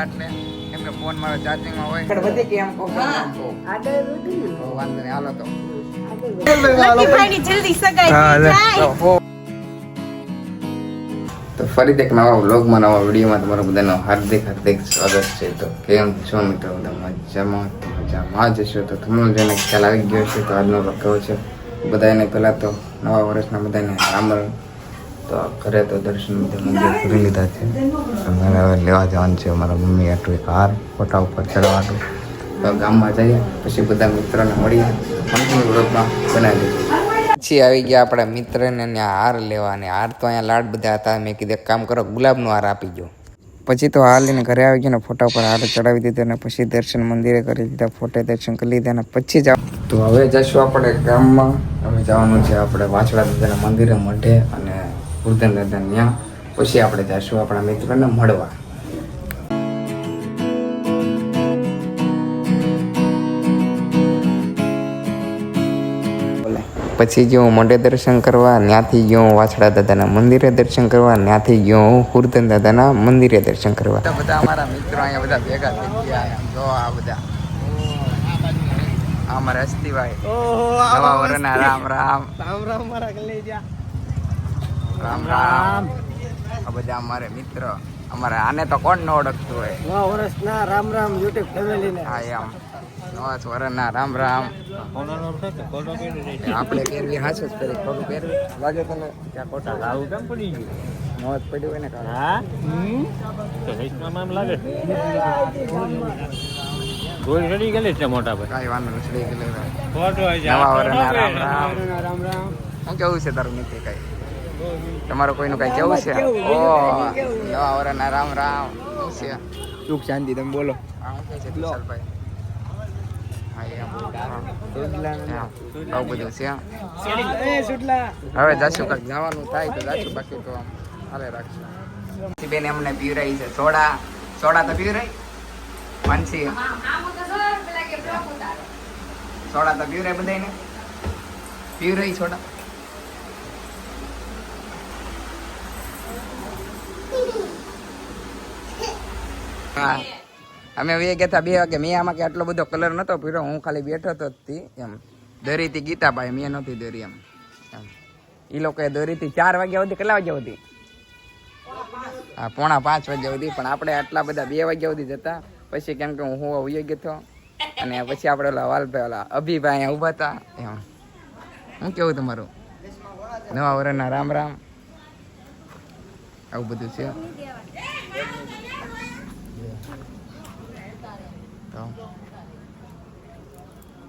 હતા એટલે કેમ કે ફોન મારો ચાર્જિંગમાં હોય આગળ વધી કે એમ કહો આગળ વધી ને વાંધો નહીં હાલો તો જલ્દી સગાઈ તો ફરીથી એક નવા વ્લોગમાં નવા વિડીયોમાં તમારું બધાનું હાર્દિક સ્વાગત છે. તો કેમ છો મિત્રો? બધા મજામાં જશો તો તમને જેને ખ્યાલ આવી ગયો છે તો આજનો વ્લોગ કેવો છે બધાને. પહેલાં તો નવા વર્ષના બધાને રામ રામ. તો ઘરે તો દર્શન મંદિર કરી લીધા છે. મારે હવે લેવા જવાનું છે મારા મમ્મી આટલું એક હાર ફોટા ઉપર ચડવાનું. તો ગામમાં જઈએ પછી બધા મિત્રોને મળીએ. કન્ટિન્યુ વ્લોગમાં બનાવી દઈશું. પછી આવી ગયા આપણા મિત્રને ત્યાં હાર લેવા, અને હાર તો અહીંયા લાડ બધા હતા. મેં કીધું એક કામ કરો, ગુલાબનો હાર આપી દો. પછી તો હાર લઈને ઘરે આવી ગયો ને ફોટા પર હાર ચડાવી દીધો, અને પછી દર્શન મંદિરે કરી દીધા, ફોટો દર્શન કરી લીધા, અને પછી જાવ. તો હવે જશું આપણે ગામમાં. હવે જવાનું છે આપણે વાછડા દાદાના મંદિરે મઢે અને ગુરધન દાદા ત્યાં. પછી આપણે જશું આપણા મિત્રોને મળવા. પછી ગયો હું મઢે દર્શન કરવા, ત્યાંથી ગયો હું વાછડા દાદાના મંદિરે દર્શન કરવા, ત્યાંથી ગયો હું હુરધન દાદાના મંદિરે દર્શન કરવા. બધા અમારા મિત્રો અહીંયા બધા ભેગા થઈ ગયા. જો આ બધા અમારા અસ્તિભાઈ, નવા વરના રામ રામ રામ રામ મારા કલેજા રામ રામ. આ બધા અમારે મિત્ર. અમારે આને તો કોણ ન ઓળખતું હોય. નવા વર્ષના રામ રામ યુટ્યુબ ફેમિલીને. હા એમ નવા વરના રામ રામ. આપણે પહેરવી હાચું જ પહેરી, ખોટું પહેરવી લાગે તને ત્યાં ખોટા લાવું કેમ પડી ગયું? નવા પડ્યું હોય ને કાં? હા તો હેસમાં એમ લાગે ગોળ ચડી ગયેલી છે મોટા ભાઈ. કાંઈ વાંધો નહીં, ચડી ગયેલી ફોટો નવા વરના રામ રામ રામ રામ. શું કેવું છે તારું મિત્ર? કાંઈ તમારું કોઈનું કાંઈ કેવું છે? ઓ નવા વરના રામ રામ. શું છે? સુખ શાંતિ તમે બોલો. હા શું કહે છે વિશાલભાઈ? આવું બધું છે. હવે જાશું કાંઈક જવાનું થાય તો જાશું, બાકી તો હાલે રાખશું. બેન એમને પીવરાઈ છે સોડા. સોડા તો પીવરાઈ માનસી, સોડા તો પીવરાઈ બધાને પીવરાઈ સોડા. હા અમે હવે ગયા હતા 2 વાગે. મેં આમાં કે આટલો બધો કલર નતો પીરો, હું ખાલી બેઠો તો એમ દોરીથી ગીતાભાઈ, મેં નહોતી દોરી એમ. એ લોકોએ દોરીથી 4 વાગ્યા સુધી. કેટલા વાગ્યા સુધી? હા 4:45 વાગ્યા સુધી. પણ આપણે આટલા બધા 2 વાગ્યા સુધી જતા. પછી કેમ કે હું ઉઈ ગયો હતો, અને પછી આપણે ઓલા વાલભાઈ ઓલા અભિભાઈ અહીંયા ઊભા હતા એમ. શું કેવું તમારું? નવા વરના રામ રામ. આવું બધું છે.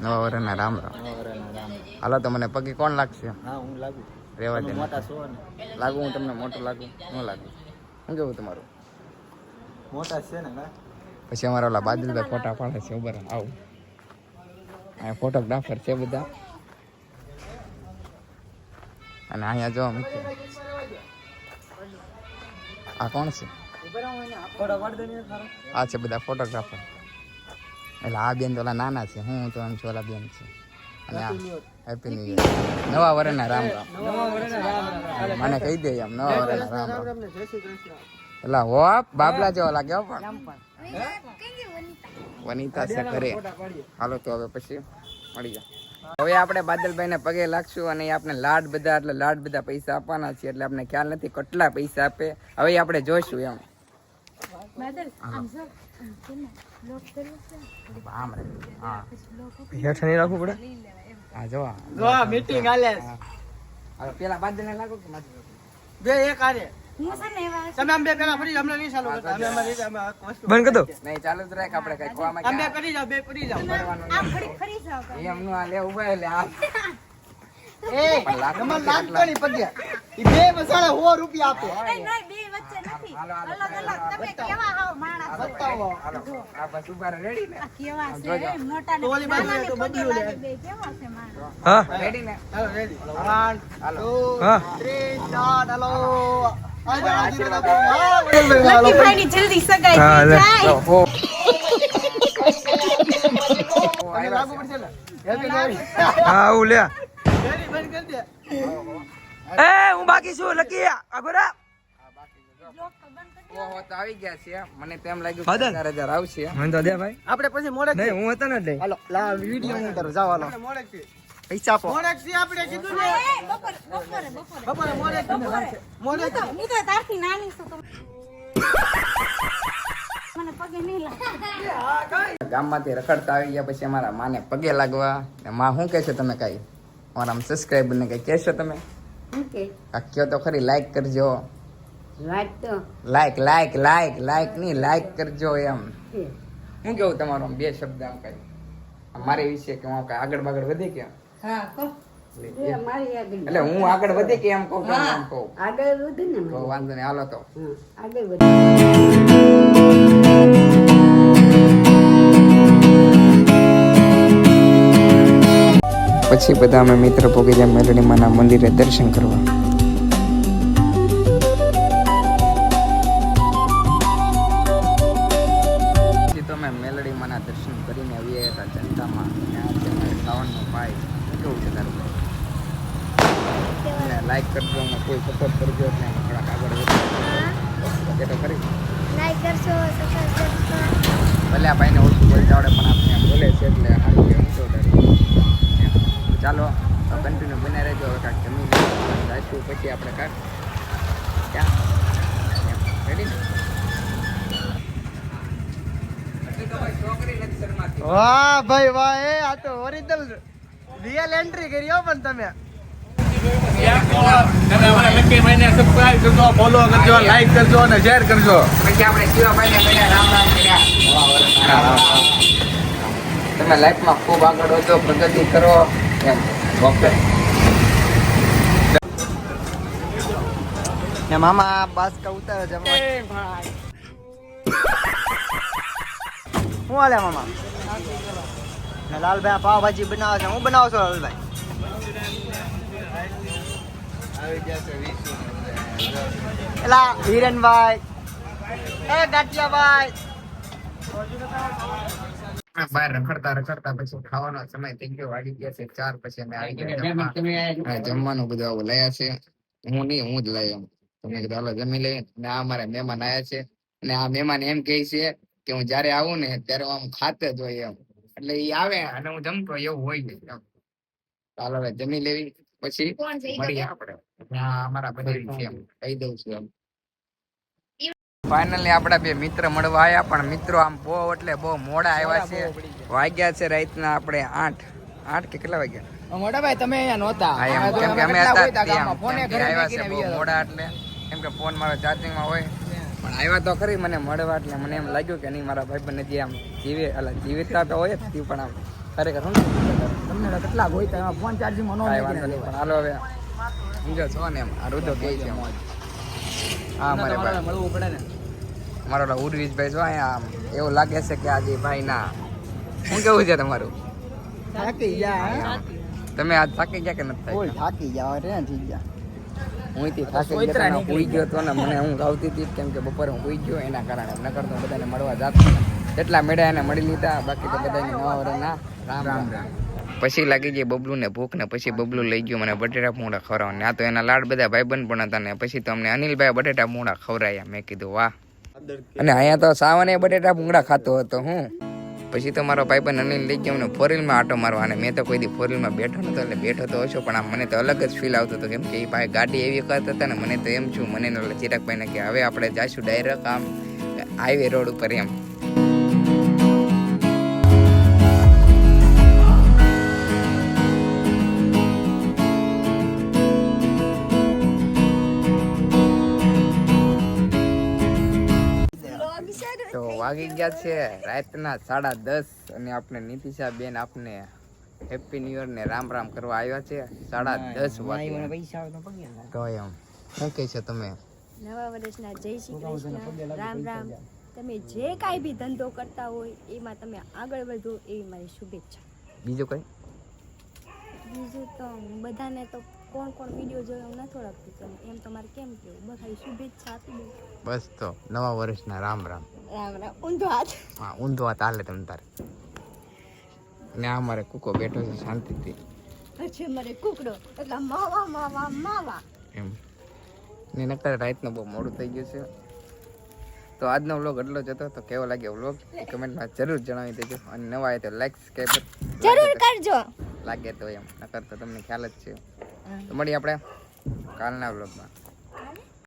નવા વરના રામ રામ. હાલો તો મને પગે કોણ લાગશે? હા હું લાગુ. રેવા દે. લાગુ હું તમને મોટું લાગુ? ન લાગુ. શું કેવું તમારું? મોટા છે ને. પછી અમારા ઓલા બાદલભાઈ ફોટા પાડે છે. ઉભા આવું. અહીંયા ફોટોગ્રાફર છે બધા. અને અહીંયા જો મૂકી. આ કોણ છે? આ છે બધા ફોટોગ્રાફર. એટલે આ બેન તો ઓલા નાના છે, હું તો એમ છું ઓલા બેન છે. અને આ હેપી ન્યુ યર. નવા વરના રામ રામ. મને કહી દે એમ નવા વરના રામ રામ. એટલે હો બાબલા જેવા લાગે પણ વનિતા છે ઘરે. હાલો તો હવે પછી મળી જાય. હવે આપણે બાદલભાઈ ને પગે લાગશું, અને આપણે લાડ બધા એટલે લાડ બધા પૈસા આપવાના છે. એટલે આપણે ખ્યાલ નથી કેટલા પૈસા આપે. હવે આપણે જોઈશું એમ. રાખવું પડે. હા જો મીટિંગ હાલે. પેલા બાદ ને લાગો કે બે એક આરે તમે આમ બે પેલા ફરી હમણાં નહીં ચાલુ કરતા. અમે અમારી બંધ કરી દો. નહીં ચાલુ જ રાખ. આપણે કઈ કોવામાં આમ બે કરી જાવ, બે કરી જાવ. આમ ફરી જાવ. એમ નો લે ઉભા એટલે આ એ નમન લાગતો નહીં પગ્યા. ઈ બે મસાલા 100 રૂપિયા આપે. નહીં નહીં બે વચ્ચે નથી. અલગ અલગ તમે કેવા હાવ માણસ બતાવો. હાલો આ બસ ઉભા રેડી ને. કેવા છે મોટા ને નાના ને બદલું લે. બે કેવા છે માણસ? હા રેડી ને. હાલો રેડી. 1 2 3 4 હાલો. લકી જલ્દી સગાઈ થઈ જાય. લાગુ પડશે ને. હા હું લે. બંધ કરી દે. એ હું બાકી છું લકી આગોરા. ઓહો તો આવી ગયા છે મને તેમ લાગ્યું ફાધર. 4,000 આવશે મને તો દે ભાઈ આપણે પછી મોડેક નહીં હું હતો ને એટલે હાલો લા વિડિયો હું કરું જાવ હાલો મોડેક છે પૈસા આપો મોડેક થી આપણે કીધું ને બપોરે મોડેક ને આવશે. મોડેક હું તો તારથી નાની છું તો મને પગે નહીં લાગે ગામમાંથી રખડતા આવી ગયા પછી અમારા માને પગે લાગવા ને માં શું કહેશો તમે કાંઈ અમારા સબસ્ક્રાઈબર ને કંઈ કહેશો તમે ઓકે આ કયો તો ખરી લાઈક કરજો વાત તો લાઈક નહીં લાઈક કરજો એમ શું કેવું તમારું આમ બે શબ્દ આમ કઈ મારી વિશે કે હું કઈ આગળ બાગળ વધે કે હા કહો એ અમારી આગળ એટલે હું આગળ વધે કે એમ કહું કે એમ કહું આગળ વધુ ને તો વાંધો નહીં હાલો તો હા આગળ વધુ પછી બધા અમે મિત્ર પોગી ગયા મેલડીમાના મંદિરે દર્શન કરવા પછી તો અમે મેલડીમાના દર્શન કરીને આવ્યા હતા જનતામાં અને આ છે અમારે શ્રાવણનો ભાઈ કેવું છે તારું લાઈક કરજો અને કોઈ સપોર્ટ કરજો એટલે અમે થોડાક આગળ વધીએ તો ખરી લાઈક કરશો સબસ્ક્રાઇબ કરશો ભલે આ ભાઈને ઓછું બોલતા આવડે પણ આપણે આમ બોલે છે એટલે સારું કે ઊંચો ચાલો કન્ટિન્યુ બને રહેજો હવે કાંઈક જમીન જઈશું પછી આપણે કાંઈક ક્યાં રેડી ને છોકરી નથી શરમાતી વાહ ભાઈ વાહ એ આ તો ઓરિજિનલ રિયલ એન્ટ્રી કરી હો પણ તમે ફોલો કરજો લાઈક કરજો અને શેર કરજો પછી આપણે શિવાભાઈને બધા રામ રામ કર્યા તમે લાઈફમાં ખૂબ આગળ વધો પ્રગતિ કરો એમ ઓકે ને મામા બાસકા ઉતારે છે શું હાલે મામા ને લાલભાઈ પાવભાજી બનાવે છે હું બનાવો છો લાલભાઈ એલા હિરેનભાઈ એ ગાંઠિયાભાઈ બહાર રખડતા પછી ખાવાનો સમય થઈ ગયો વાગી ગયા છે 4 પછી અમે આવી ગયા જમવાનું બધું આવું લાયા છે હું જ લાવ્યો તમે કીધું હાલો જમી લઈએ ને આ અમારા મહેમાન આવ્યા છે અને આ મહેમાન એમ કહે છે કે હું જયારે આવું ને ત્યારે હું આમ ખાતે જ હોય એમ એટલે એ આવે અને હું જમતો એવું હોય ને એમ હાલો હવે જમી લેવી પછી મળીએ આપણે હા અમારા બધા છે એમ કહી દઉં છું એમ ફાઇનલી આપડા બે મિત્ર મળવા આવ્યા પણ મિત્રો આમ બહુ એટલે બહુ મોડા આવ્યા છે વાગ્યા છે રાતના આપણે 8 કે કેટલા વાગ્યા મોટા ભાઈ તમે અહીંયા નહોતા હા એમ કેમ કે અમે હતા ત્યાં કેમ કે આવ્યા છે બહુ મોડા એટલે કેમ કે ફોન મારો ચાર્જિંગમાં હોય પણ આવ્યા તો ખરી મને મળવા એટલે મને એમ લાગ્યું કે નહીં મારા ભાઈબંધ જે આમ જીવિતતા તો હોય જ તે પણ આમ ખરેખર શું તમને કેટલા હોય તો એમાં ફોન ચાર્જિંગમાં કાંઈ વાંધો નહીં પણ હાલો હવે સમજો છો ને એમ આ રુદો કહે છે હા મારે ભાઈ મળવું પડે ને મારો ઉર્વિશભાઈ જો અહીંયા આમ એવું લાગે છે કે આજે ભાઈ ના શું કેવું છે તમારું થાકી ગયા તમે આજ થાકી ગયા કે નથી ફૂલ થાક્યા? થાકી ગયા રે થઈ ગયા હું થી થાકી ગયો તો હુઈ ગયો તો ને મને ઊંઘ આવતી હતી કેમ કે બપોરે હું હુઈ ગયો એના કારણે નકર તો બધાને મળવા જાતો જેટલા મેળા એને મળી લીધા બાકી તો બધાને નવા વર્ષના રામ રામ પછી લાગી ગઈ બબલુ ને ભૂખ ને પછી બબલુ લઈ ગયો મને બટેટા પૂંડા ખવડાવવા આ તો એના લાડ બધા ભાઈબંધ પણ હતા ને પછી તો અમને અનિલભાઈ બટેટા પૂંડા ખવડાયા મેં કીધું વાહ અને અહીંયા તો સાવને બટેટા પૂંગડા ખાતો હતો હું પછી તો મારો ભાઈબંધ અનિલ લઈ ગયો મને ફોરવ્હીલમાં આટો મારવા અને મેં તો કોઈ દી ફોરવ્હીલમાં બેઠો નતો એટલે બેઠો તો ઓછો પણ આમ મને તો અલગ જ ફીલ આવતો હતો કેમ કે એ ભાઈ ગાડી એવી કરતા હતા ને મને તો એમ છું મને ચિરાગભાઈને કે હવે આપણે જઈશું ડાયરેક્ટ આમ હાઈવે રોડ ઉપર એમ તો વાગી ગયા છે રાતના 10:30 અને આપણે નીતિશા બેન આપને હેપી ન્યુ યર ને રામ રામ કરવા આવ્યા છે 10:30 વાગે પૈસા આવે તો પગે તો એમ શું કહે છે તમે નવા વર્ષના જય શ્રી કૃષ્ણ રામ રામ તમે જે કાંઈ બી ધંધો કરતા હોય એમાં તમે આગળ વધો એવી મારી શુભેચ્છા બીજું કઈ બીજું તો બધાને તો કોણ વિડીયો જોયો હું નથી ઓળખતું એમ તમારે કેમ કેવું બધા શુભેચ્છા આપી દઉં બસ તો નવા વર્ષના રામ રામ રામ રામ ઊંધો હાથ હા ઊંધો હાથ હાલે તમ તારે ને આ મારે કૂકો બેઠો છે શાંતિથી પછી મારે કુકડો એટલે માવા માવા માવા એમ ને નકર રાતનો બહુ મોડું થઈ ગયું છે. તો આજનો વ્લોગ એટલો જ હતો. તો કેવો લાગ્યો વ્લોગ એ કમેન્ટમાં જરૂર જણાવી દેજો. અને નવા આવે તો લાઈક સબસ્ક્રાઈબ જરૂર કરજો. લાગે તો એમ, નકર તો તમને ખ્યાલ જ છે. તો મળીએ આપણે કાલના વ્લોગમાં.